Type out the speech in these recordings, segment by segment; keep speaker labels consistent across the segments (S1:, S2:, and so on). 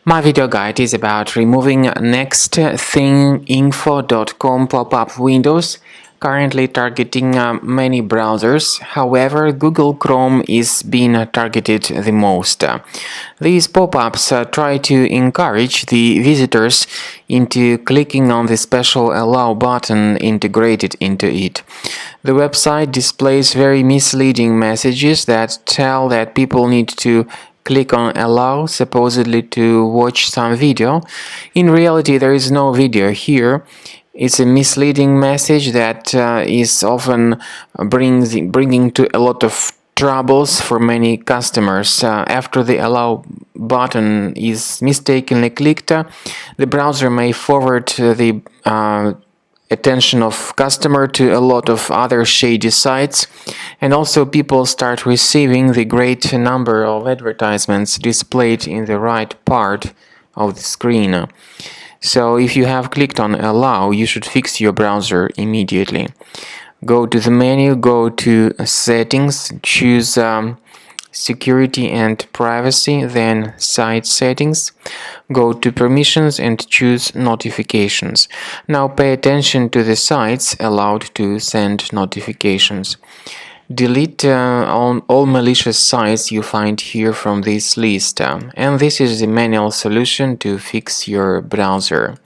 S1: My video guide is about removing nextthinginfo.com pop-up windows currently targeting many browsers. However, Google Chrome is being targeted the most. These pop-ups try to encourage the visitors into clicking on the special Allow button integrated into it. The website displays very misleading messages that tell that people need to click on Allow supposedly to watch some video. In reality, there is no video here. It's a misleading message that is often bringing to a lot of troubles for many customers. After the Allow button is mistakenly clicked, the browser may forward the attention of customer to a lot of other shady sites, and also people start receiving the great number of advertisements displayed in the right part of the screen. So if you have clicked on Allow, you should fix your browser immediately. Go to the menu, go to Settings, choose Security and Privacy, then Site Settings. Go to Permissions and choose Notifications. Now pay attention to the sites allowed to send notifications. Delete all malicious sites you find here from this list, and this is the manual solution to fix your browser.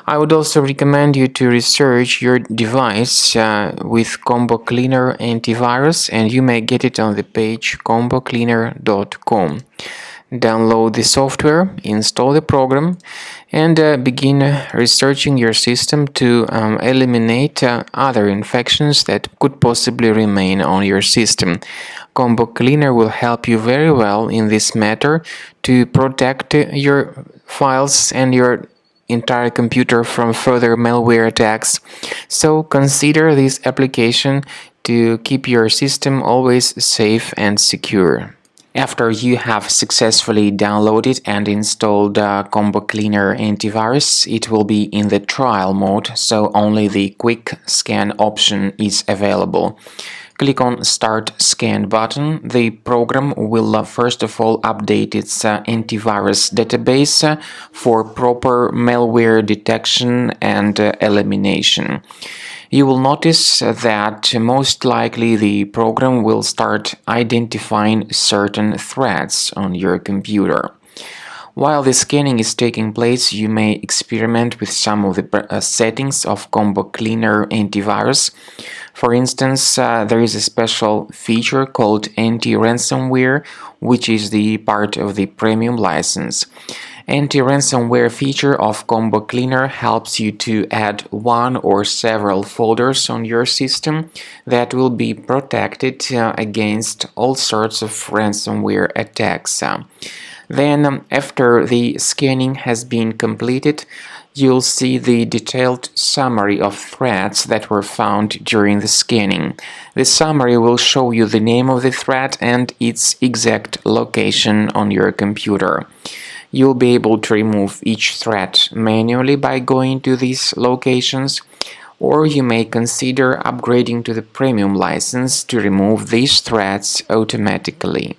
S1: I would also recommend you to research your device with Combo Cleaner antivirus, and you may get it on the page combocleaner.com. Download the software, install the program, and begin researching your system to eliminate other infections that could possibly remain on your system. Combo Cleaner will help you very well in this matter to protect your files and your entire computer from further malware attacks. So consider this application to keep your system always safe and secure. After you have successfully downloaded and installed Combo Cleaner antivirus, it will be in the trial mode, so only the quick scan option is available. Click on Start Scan button. The program will first of all update its antivirus database for proper malware detection and elimination. You will notice that most likely the program will start identifying certain threats on your computer. While the scanning is taking place, you may experiment with some of the settings of Combo Cleaner antivirus. For instance, there is a special feature called anti-ransomware, which is the part of the premium license. Anti-ransomware feature of Combo Cleaner helps you to add one or several folders on your system that will be protected against all sorts of ransomware attacks. Then, after the scanning has been completed, you'll see the detailed summary of threats that were found during the scanning. The summary will show you the name of the threat and its exact location on your computer. You'll be able to remove each threat manually by going to these locations, or you may consider upgrading to the premium license to remove these threats automatically.